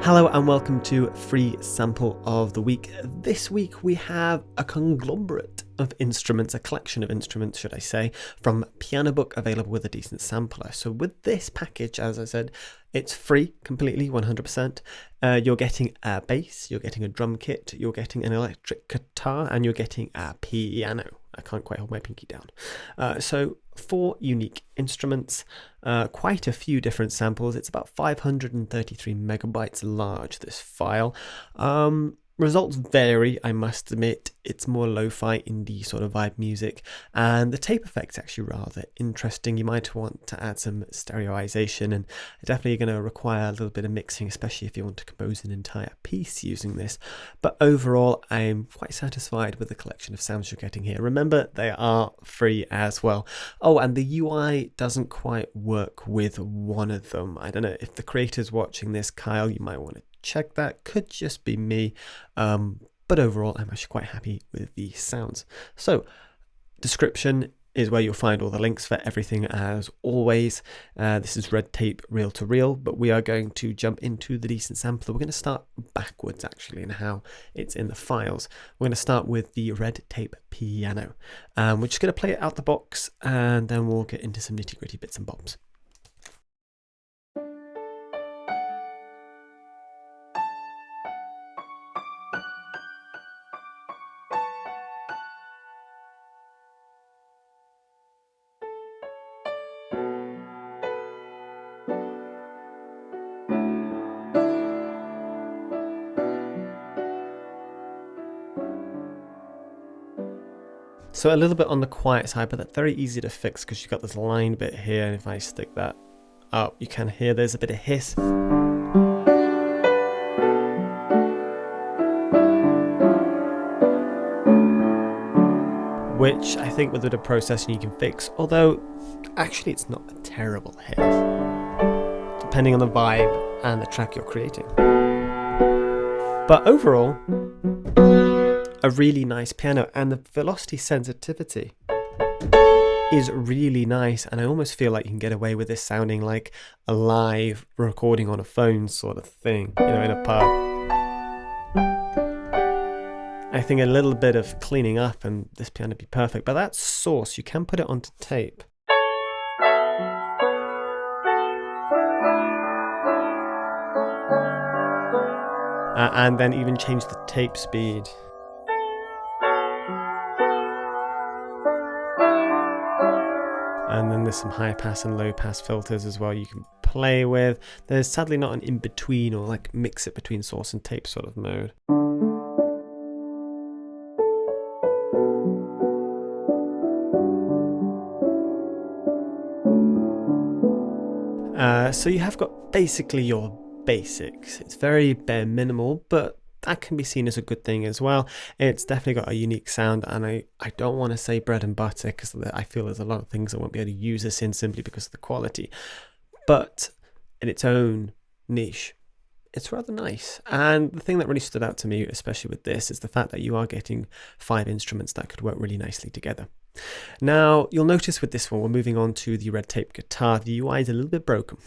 Hello and welcome to Free Sample of the Week. This week we have a conglomerate of instruments, a collection of instruments should I say, from Pianobook available with a decent sampler. So with this package, as I said, it's free completely, 100%. You're getting a bass, you're getting a drum kit, you're getting an electric guitar, and you're getting a piano. I can't quite hold my pinky down. So 4 unique instruments, quite a few different samples. It's about 533 megabytes large, this file. Results vary, I must admit. It's more lo-fi indie sort of vibe music, and the tape effect's actually rather interesting. You might want to add some stereoization, and definitely going to require a little bit of mixing, especially if you want to compose an entire piece using this. But overall, I'm quite satisfied with the collection of sounds you're getting here. Remember, they are free as well. Oh, and the UI doesn't quite work with one of them. I don't know if the creator's watching this, Kyle, you might want to check that. Could just be me, but overall I'm actually quite happy with the sounds. So description is where you'll find all the links for everything as always. This is red tape reel to reel, but we are going to jump into the decent sampler. We're going to start backwards actually in how it's in the files. We're going to start with the red tape piano. We're just going to play it out the box, and then we'll get into some nitty gritty bits and bobs. So a little bit on the quiet side, but that's very easy to fix because you've got this line bit here, and if I stick that up, you can hear there's a bit of hiss. Which I think with a bit of processing you can fix, although actually it's not a terrible hiss, depending on the vibe and the track you're creating. But overall, a really nice piano, and the velocity sensitivity is really nice, and I almost feel like you can get away with this sounding like a live recording on a phone sort of thing, you know, in a pub. I think a little bit of cleaning up and this piano would be perfect, but that source, you can put it onto tape. And then even change the tape speed. And then there's some high pass and low pass filters as well you can play with. There's sadly not an in-between or like mix it between source and tape sort of mode. So you have got basically your basics. It's very bare minimal, but that can be seen as a good thing as well. It's definitely got a unique sound, and I don't want to say bread and butter because I feel there's a lot of things I won't be able to use this in simply because of the quality. But in its own niche, it's rather nice. And the thing that really stood out to me, especially with this, is the fact that you are getting 5 instruments that could work really nicely together. Now, you'll notice with this one, we're moving on to the red tape guitar. The UI is a little bit broken.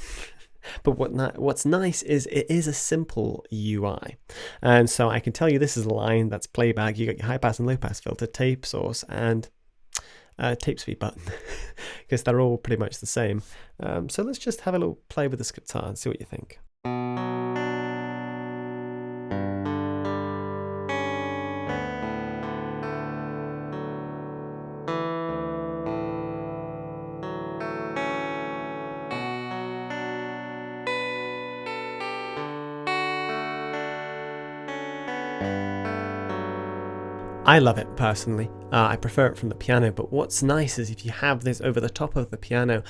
But what's nice is it is a simple UI. And so I can tell you this is a line that's playback. You got your high pass and low pass filter, tape source, and tape speed button, because they're all pretty much the same. So let's just have a little play with this guitar and see what you think. I love it personally. I prefer it from the piano, but what's nice is if you have this over the top of the piano,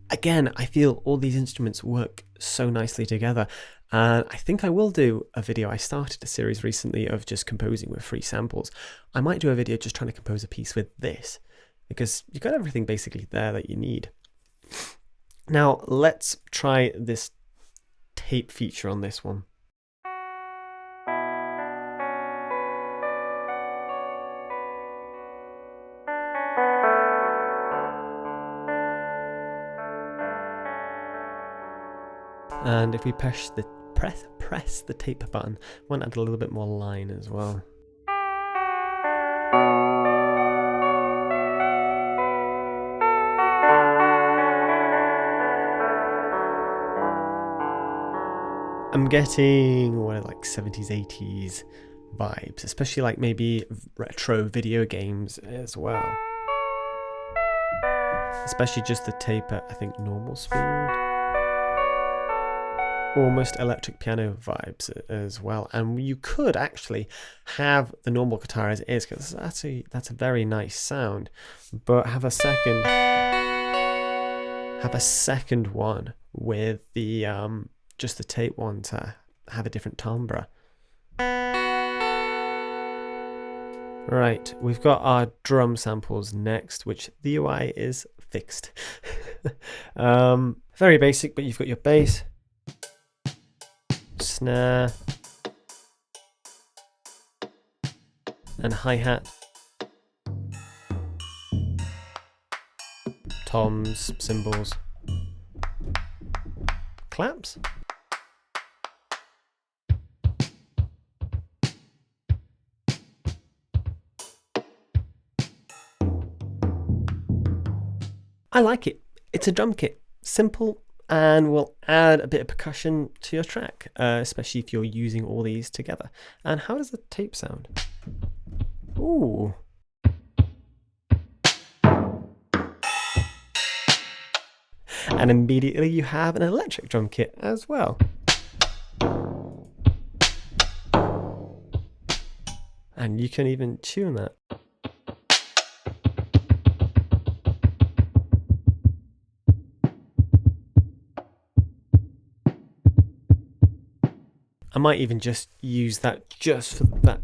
again, I feel all these instruments work so nicely together. And I think I will do a video. I started a series recently of just composing with free samples. I might do a video just trying to compose a piece with this, because you've got everything basically there that you need. Now let's try this tape feature on this one. And if we push press the tape button. I want to add a little bit more line as well. I'm getting like 70s, 80s vibes, especially like maybe retro video games as well. Especially just the tape at, I think, normal speed. Almost electric piano vibes as well. And you could actually have the normal guitar as it is, because that's a very nice sound. But have a second one with the just the tape one to have a different timbre. Right, we've got our drum samples next, which the UI is fixed. Very basic, but you've got your bass, snare, and hi-hat, toms, cymbals, claps. I like it. It's a drum kit, simple, and will add a bit of percussion to your track, especially if you're using all these together. And how does the tape sound? Ooh. And immediately you have an electric drum kit as well. And you can even tune that. I might even just use that just for that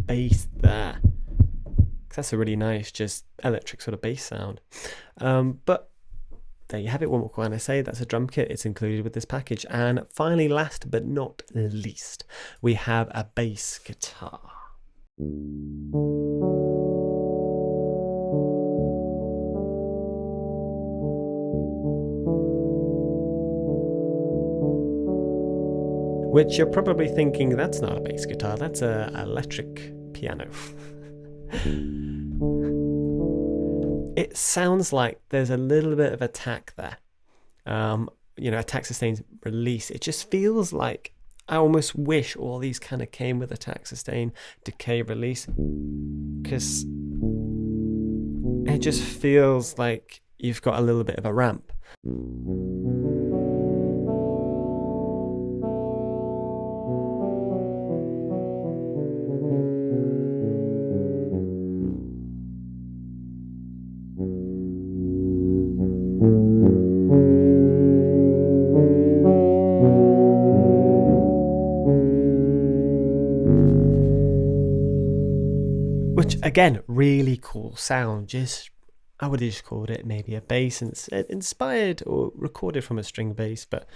bass there, because that's a really nice, just electric sort of bass sound. But there you have it. What more can I say? That's a drum kit. It's included with this package. And finally, last but not least, we have a bass guitar. Which you're probably thinking, that's not a bass guitar, that's an electric piano. It sounds like there's a little bit of attack there. Attack sustain release. It just feels like, I almost wish all these kind of came with attack sustain decay release, because it just feels like you've got a little bit of a ramp. Which again, really cool sound. I would have just called it maybe a bass, and inspired or recorded from a string bass, but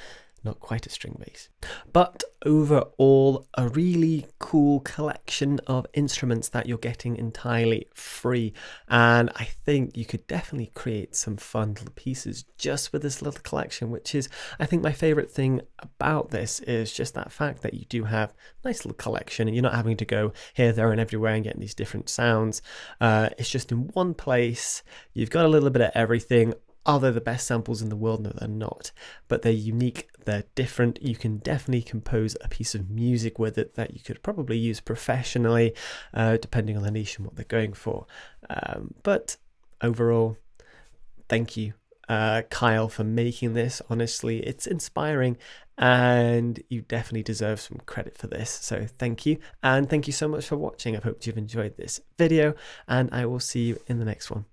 not quite a string bass. But overall, a really cool collection of instruments that you're getting entirely free. And I think you could definitely create some fun little pieces just with this little collection, which is, I think, my favorite thing about this is just that fact that you do have a nice little collection and you're not having to go here, there, and everywhere and getting these different sounds. It's just in one place. You've got a little bit of everything. Are they the best samples in the world? No, they're not. But they're unique, they're different. You can definitely compose a piece of music with it that you could probably use professionally, depending on the niche and what they're going for. But overall, thank you, Kyle, for making this. Honestly, it's inspiring, and you definitely deserve some credit for this. So thank you, and thank you so much for watching. I hope you've enjoyed this video, and I will see you in the next one.